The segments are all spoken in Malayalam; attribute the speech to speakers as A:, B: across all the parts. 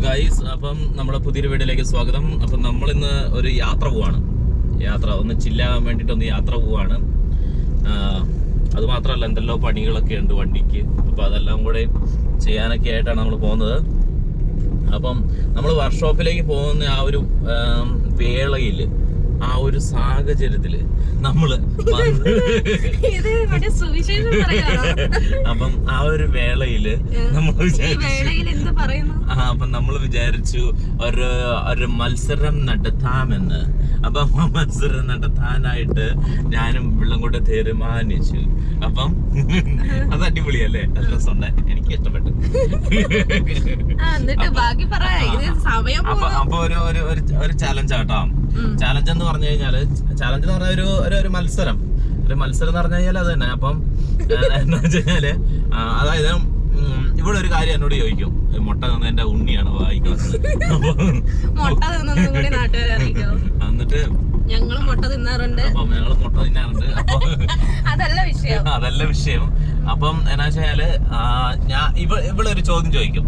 A: ഗൈസ്, അപ്പം നമ്മുടെ പുതിയൊരു വീഡിയോയിലേക്ക് സ്വാഗതം. അപ്പം നമ്മളിന്ന് ഒരു യാത്ര പോവാണ്. ഒന്ന് ചില്ലാകാൻ വേണ്ടിയിട്ടൊന്ന് യാത്ര പോവാണ്. അതുമാത്രമല്ല, എന്തെല്ലോ പണികളൊക്കെ ഉണ്ട് വണ്ടിക്ക്. അപ്പം അതെല്ലാം കൂടെ ചെയ്യാനൊക്കെ ആയിട്ടാണ് നമ്മൾ പോകുന്നത്. അപ്പം നമ്മൾ വർക്ക്ഷോപ്പിലേക്ക് പോകുന്ന ആ ഒരു വേളയിൽ, ആ ഒരു സാഹചര്യത്തില് നമ്മള് അപ്പം ആ ഒരു വേളയില് നമ്മൾ വിചാരിച്ചു ഒരു മത്സരം നടത്താമെന്ന്. അപ്പം ആ മത്സരം നടത്താനായിട്ട് ഞാനും വെള്ളം കൊണ്ട് തീരുമാനിച്ചു. അപ്പം അത് അടിപൊളിയല്ലേ? നല്ല രസമുണ്ട്, എനിക്ക് ഇഷ്ടപ്പെട്ടു. അപ്പൊ ഒരു ചലഞ്ച് ആട്ടോ. ചലഞ്ച് എന്ന് പറഞ്ഞു കഴിഞ്ഞാല്, ചലഞ്ച് എന്ന് പറഞ്ഞ ഒരു മത്സരം എന്ന് പറഞ്ഞു കഴിഞ്ഞാൽ അത് തന്നെ. അപ്പം എന്താ വെച്ച് കഴിഞ്ഞാല്, അതായത് ഇവിടെ ഒരു കാര്യം എന്നോട് ചോദിക്കും, മുട്ട തന്നതിന്റെ ഉണ്ണിയാണ് വായിക്കുന്നത്. എന്നിട്ട്
B: ഞങ്ങള് മുട്ട തിന്നാറുണ്ട്.
A: അപ്പം ഞങ്ങള് മുട്ട തിന്നാറുണ്ട്. അപ്പൊ അതല്ല വിഷയം. അപ്പം എന്നാ വെച്ചാല്, ഇവിടെ ഒരു ചോദ്യം ചോദിക്കും.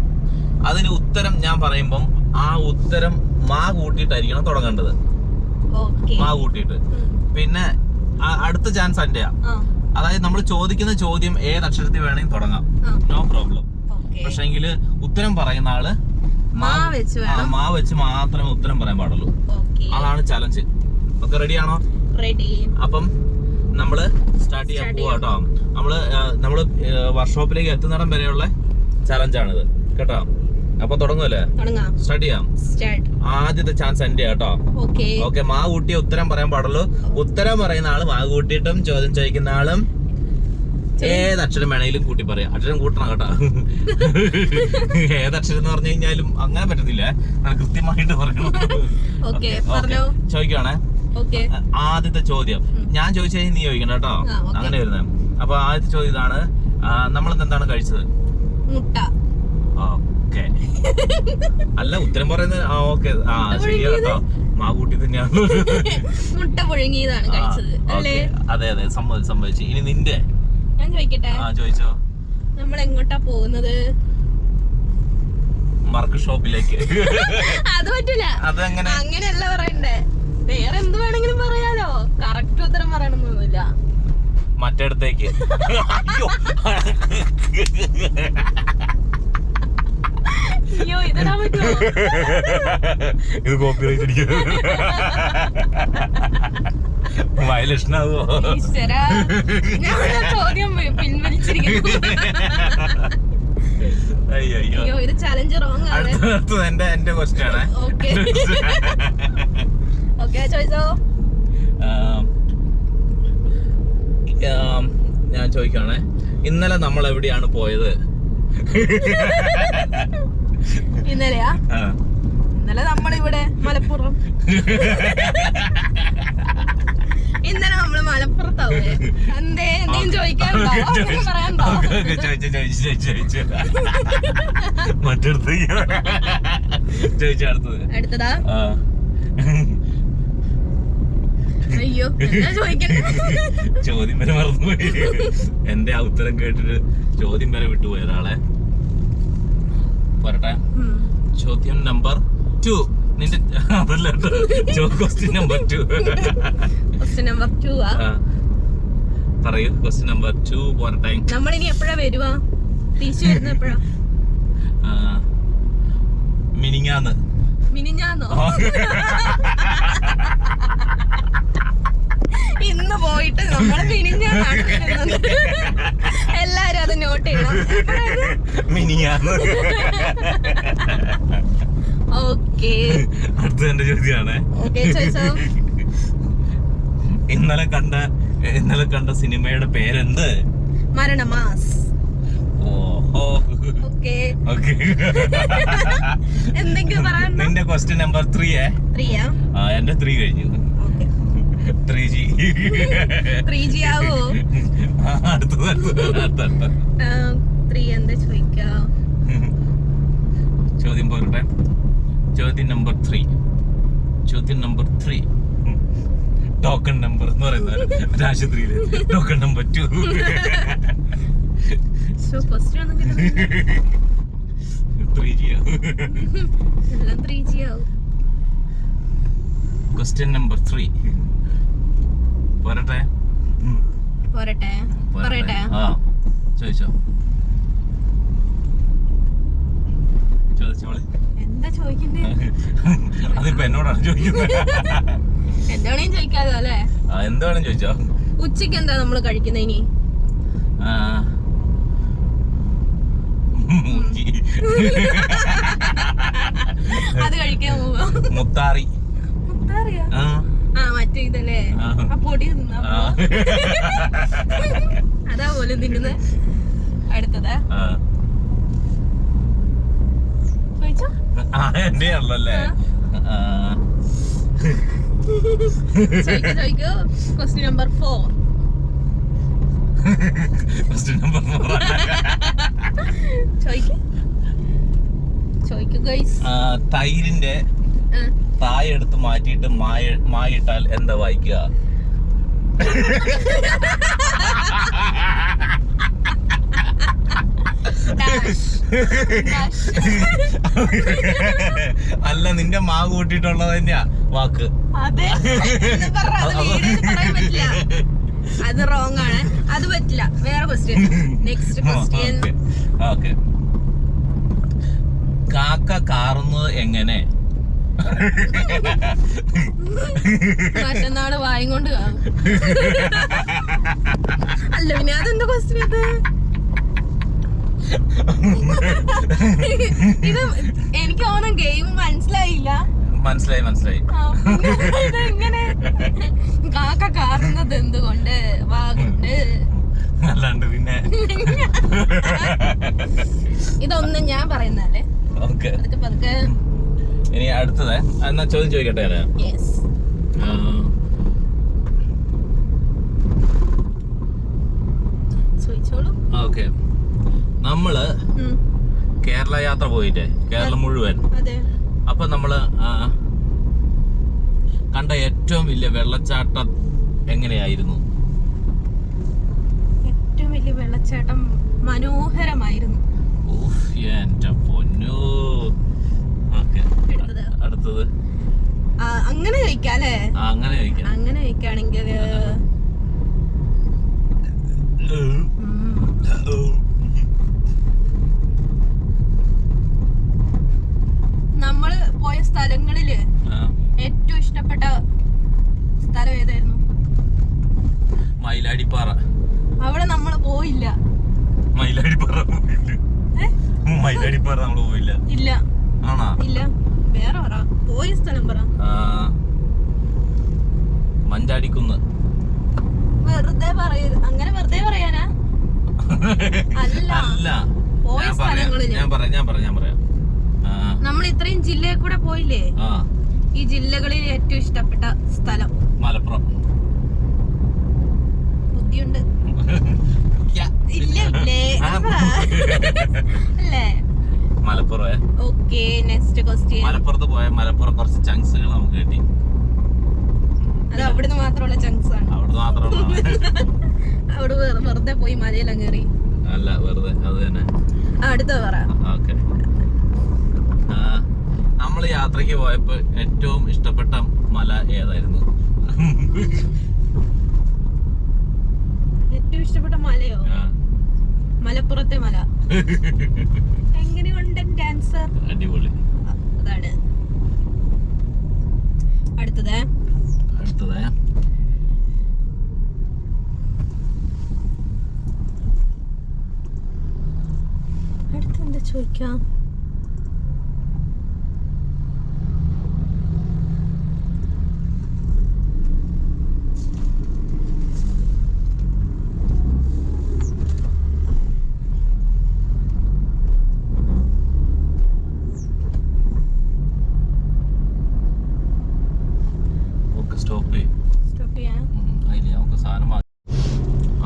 A: അതിന് ഉത്തരം ഞാൻ പറയുമ്പം ആ ഉത്തരം മാ കൂട്ടിയിട്ടായിരിക്കണം തുടങ്ങേണ്ടത്. മാ കൂട്ടിയിട്ട്. പിന്നെ അടുത്ത ചാൻസ് എന്റെയാ. അതായത് നമ്മൾ ചോദിക്കുന്ന ചോദ്യം ഏത് അക്ഷരത്തിൽ വേണമെങ്കിൽ തുടങ്ങാം, നോ പ്രോബ്ലം. പക്ഷെങ്കില് ഉത്തരം പറയുന്ന ആള് മാ വെച്ച് മാത്രമേ ഉത്തരം പറയാൻ പാടുള്ളൂ. അതാണ് ചലഞ്ച്. ഓക്കെ, റെഡിയാണോ? അപ്പം നമ്മള് സ്റ്റാർട്ട് ചെയ്യാൻ പോവാട്ടോ. നമ്മള് വർക്ക്ഷോപ്പിലേക്ക് എത്തുന്നിടം വരെയുള്ള ചലഞ്ചാണിത് കേട്ടോ. അപ്പൊ തുടങ്ങുമല്ലേ? സ്റ്റാർട്ട് ചെയ്യാം. ആദ്യത്തെ ചാൻസ് എന്റെ കേട്ടോ. ഓക്കെ, മാ കൂട്ടിയ ഉത്തരം പറയാൻ പാടുള്ളൂ. ഉത്തരം പറയുന്ന ആളും മാ കൂട്ടിയിട്ടും ചോദ്യം ചോദിക്കുന്ന ആളും ഏതക്ഷരം വേണേലും കൂട്ടി പറയാം. അക്ഷരം കൂട്ടണം കേട്ടോ. ഏതക്ഷരം എന്ന് പറഞ്ഞു കഴിഞ്ഞാലും അങ്ങനെ പറ്റത്തില്ല, കൃത്യമായിട്ട് പറയണം. ചോദിക്കുവാണേ. ആദ്യത്തെ ചോദ്യം ഞാൻ ചോദിച്ചു കഴിഞ്ഞാൽ നീ ചോദിക്കണം കേട്ടോ. അങ്ങനെ വരുന്നത്. അപ്പൊ ആദ്യത്തെ ചോദ്യം ഇതാണ്, നമ്മളിന്ന് എന്താണ് കഴിച്ചത്?
B: മുട്ട.
A: ഓക്കെ, അല്ല ഉത്തരം പറയുന്നത്. ഓക്കെ, ശരിയാ കേട്ടോ. മാ കൂട്ടി തന്നെയാണ്
B: മുട്ട പുഴുങ്ങിയതാണ് കഴിച്ചത്.
A: അതെ, സംഭവിച്ചു. ഇനി നിന്റെ
B: ഞാൻ ചോദിക്കട്ടെ?
A: ചോദിച്ചോ.
B: നമ്മൾ എങ്ങോട്ടാ പോകുന്നത്?
A: വർക്ക് ഷോപ്പിലേക്ക്.
B: അത് പറ്റില്ല, അങ്ങനെയല്ല പറയണ്ടേ. വേറെ എന്ത് വേണമെങ്കിലും പറയാലോ, കറക്റ്റ് ഉത്തരം പറയണമെന്നൊന്നുമില്ല.
A: മറ്റേടത്തേക്ക്.
B: അയ്യോ, ഇതിടാൻ പറ്റുമോ?
A: ഇത് കോപ്പിറൈറ്റ് അടിക്കും. വയലക്ഷനാവോ?
B: ചോദ്യം പിൻവലിച്ചിരിക്കുന്നു. അയ്യോ, ഇത് ചലഞ്ച് റോങ് ആണ്.
A: എന്റെ ക്വസ്റ്റ്യൻ ആണ്.
B: ഓക്കെ, ചോദിച്ചോ.
A: ഞാൻ ചോദിക്കുകയാണേ, ഇന്നലെ നമ്മൾ എവിടെയാണ് പോയത്?
B: ഇന്നലെയാ? ഇന്നലെ നമ്മളിവിടെ മലപ്പുറം. ഇന്നലെ നമ്മള് മലപ്പുറത്താവേ. എന്തെങ്കിലും ചോദിക്കാനുണ്ടോ? പറയാനുണ്ടോ? അടുത്തതാ. അയ്യോ,
A: ചോദ്യം വരെ മറന്നുപോയി. എന്റെ ആ ഉത്തരം കേട്ടിട്ട് ചോദ്യം വരെ വിട്ടുപോയ ഒരാളെ. പറട്ടെ, ചോദ്യം നമ്പർ 2. നിന്റെ അതല്ല, ക്വസ്റ്റ്യൻ നമ്പർ 2. പറയൂ, ക്വസ്റ്റ്യൻ നമ്പർ 2 പോരട്ടെ.
B: നമ്മളിനി എപ്പോഴാ വരുവാ? തിരിച്ചു വരുന്ന എപ്പോഴാ? മിനിഞ്ഞാന്നോ? ഇന്ന് പോയിട്ട് നമ്മള് മിനിഞ്ഞാന്നാണ് വരുന്നത്. എല്ലാരും അത് നോട്ട് ചെയ്യണം.
A: മിനിഞ്ഞാന്ന്.
B: ഓക്കെ,
A: അടുത്ത എന്റെ ചോദ്യമാണ്.
B: ചോദിച്ചോ.
A: ഇന്നലെ കണ്ട സിനിമയുടെ പേരെന്ത്?
B: മരണമാസ്.
A: ഓഹോ,
B: എന്തെങ്കിലും പറയാൻ?
A: നിന്റെ ക്വസ്റ്റ്യൻ നമ്പർ 3. എന്റെ 3 കഴിഞ്ഞു.
B: 3G ആവോ?
A: അടുത്തത്
B: 3 എന്താ ചോദിക്കാ?
A: ചോദ്യം പോരട്ടെ. ചോദ്യം നമ്പർ 3. ടോക്കൺ നമ്പർ എന്ന് പറയുന്നത് ആശുപത്രിയില് ടോക്കൺ നമ്പർ 2.
B: എല്ലാം 3G ആവും.
A: ക്വസ്റ്റ്യൻ നമ്പർ 3 പോരട്ടെ?
B: പറയട്ടെ.
A: ആ ചോദിച്ചോളി.
B: എന്താ ചോദിക്കണ്ടേ?
A: അതിപ്പോ എന്നോടാണ് ചോദിക്കുന്നത്.
B: എന്താണെങ്കിലും ചോദിക്കാതെ അല്ലേ?
A: എന്താണെങ്കിലും ചോദിച്ചോ.
B: ഉച്ചക്ക് എന്താ നമ്മള് കഴിക്കുന്നത് ഇനി? അത് കഴിക്കാൻ പോവാ.
A: മുത്താറി.
B: മുത്താറിയാ? മറ്റേ ഇതല്ലേ ആ പൊടി തിന്നാ അതാ പോലും തിന്നുന്നത്. അടുത്തതാ ചോദിച്ചോ.
A: എന്റെ ആണല്ലേ.
B: ചോദിക്കൂ. Question number 4. ചോദിക്കൂ ഗൈസ്.
A: തൈരിന്റെ തായ എടുത്ത് മാറ്റിയിട്ട് മായിട്ടാൽ എന്താ വായിക്കുക? അല്ല, നിന്റെ മാ കൂട്ടിയിട്ടുള്ളത് തന്നെയാ വാക്ക്.
B: അത് റോങ് ആണ്. അത് പറ്റില്ല. വേറെ ക്വസ്റ്റ്യൻ. Next question.
A: ഓക്കെ. കാക്ക കാറുന്നത് എങ്ങനെ?
B: മറ്റന്നാള് വായും കൊണ്ട് കാണും. അല്ല പിന്നെ അതെന്താ ക്വസ്റ്റ്യൻ ഇത്? ഇത് എനിക്ക് തോന്നുന്നു ഗെയിം മനസ്സിലായില്ല.
A: മനസ്സിലായി.
B: ഇതെങ്ങനെ കാക്ക കാറുന്നത് എന്തുകൊണ്ട്? വാ കൊണ്ട്.
A: അല്ലാണ്ട് പിന്നെ
B: ഇതൊന്നും ഞാൻ പറയുന്നല്ലേ. പതുക്കെ.
A: ഇനി അടുത്തത് എന്നാ ചോദ്യം ചോദിക്കട്ടെ.
B: ചോദിച്ചോളൂ.
A: ഓക്കെ. നമ്മള് കേരള യാത്ര പോയിട്ടേ, കേരളം മുഴുവൻ. അപ്പൊ നമ്മള് കണ്ട ഏറ്റവും വലിയ വെള്ളച്ചാട്ടം എങ്ങനെയായിരുന്നു?
B: ഏറ്റവും വലിയ വെള്ളച്ചാട്ടം മനോഹരമായിരുന്നു.
A: എന്റെ പൊന്നു. അടുത്തത്
B: അങ്ങനെ ചോദിക്കാല്ലേ? അങ്ങനെ ചോദിക്കാണെങ്കിൽ നമ്മള് പോയ സ്ഥലങ്ങളില് ഏറ്റവും ഇഷ്ടപ്പെട്ട സ്ഥലം ഏതായിരുന്നു?
A: മയിലാടിപ്പാറ.
B: അവിടെ നമ്മള് പോയില്ല.
A: മയിലാടിപ്പാറ നമ്മള് പോയില്ല.
B: ഇല്ല.
A: ആണോ?
B: ഇല്ല. വേറെ പറ, പോയ സ്ഥലം പറ.
A: മഞ്ചാടിക്കുന്ന്.
B: വെറുതെ പറയരുത്. അങ്ങനെ വെറുതെ പറയാനാ? അല്ല. പോയ സ്ഥലങ്ങളില്
A: ഞാൻ പറയാം.
B: നമ്മൾ ഇത്രയും ജില്ലയിൽ കൂടെ പോയില്ലേ? ഈ ജില്ലകളിൽ ഏറ്റവും ഇഷ്ടപ്പെട്ട സ്ഥലം?
A: മലപ്പുറം.
B: ബുദ്ധിയുണ്ട്. അല്ലേ?
A: മലപ്പുറം.
B: ഓക്കെ. Next question.
A: മലപ്പുറത്ത് പോയ മലപ്പുറം കുറച്ച് ചങ്ക്സുകൾ നമുക്ക് കിട്ടി.
B: അത് അവിടുന്ന് മാത്രമുള്ള ചങ്ക്സ് ആണ്. അവിടെ വെറുതെ പോയി മലയിലും കയറി.
A: അല്ല, വെറുതെ അത് തന്നെ.
B: അടുത്തത് പറ.
A: ഓക്കെ. നമ്മൾ യാത്രക്ക് പോയപ്പോ ഏറ്റവും ഇഷ്ടപ്പെട്ട മല ഏതായിരുന്നു?
B: ഏറ്റവും ഇഷ്ടപ്പെട്ട മലയോ? മലപ്പുറത്തെ മല. എങ്ങനെയുണ്ട് എന്റെ ആൻസർ?
A: അടിപൊളി.
B: അതാണ്. അടുത്തത് അടുത്തെന്താ ചോദിക്കാം?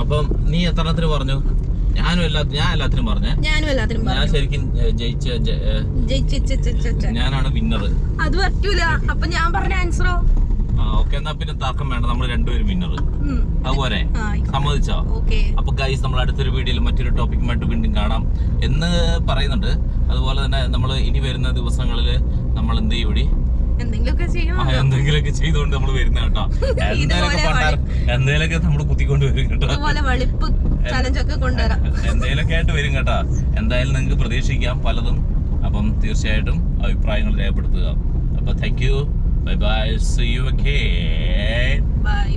A: അപ്പം നീ എത്രത്തിന് പറഞ്ഞു? ഞാൻ എല്ലാത്തിനും പറഞ്ഞേ. ഞാൻ ശരിക്കും
B: ജയിച്ച
A: ഞാനാണ് വിന്നർ.
B: അത് പറ്റൂല. അപ്പൊ ഞാൻ പറഞ്ഞ ആൻസറോ?
A: ഓക്കെ, എന്നാ പിന്നെ തർക്കം വേണ്ട, നമ്മൾ രണ്ടുപേരും വിന്നർ. അതുപോലെ സമ്മതിച്ചോ? അപ്പൊ ഗൈസ്, നമ്മൾ അടുത്തൊരു വീഡിയോയിൽ മറ്റൊരു ടോപ്പിക്കുമായിട്ട് വീണ്ടും കാണാം എന്ന് പറയുന്നുണ്ട്. അതുപോലെ തന്നെ നമ്മൾ ഇനി വരുന്ന ദിവസങ്ങളിൽ നമ്മൾ എന്ത് ചെയ്യൂടി, എന്തെങ്കിലുമൊക്കെ ചെയ്തുകൊണ്ട് നമ്മൾ വരുന്ന കേട്ടോ. എന്തെങ്കിലുമൊക്കെ നമ്മൾ കുത്തിക്കൊണ്ട് വരും കേട്ടോ. എന്തെങ്കിലുമൊക്കെ ആയിട്ട് വരും കേട്ടോ. എന്തായാലും നിങ്ങൾക്ക് പ്രതീക്ഷിക്കാം പലതും. അപ്പം തീർച്ചയായിട്ടും അഭിപ്രായങ്ങൾ രേഖപ്പെടുത്തുക. അപ്പൊ thank you, bye bye, see you again, by.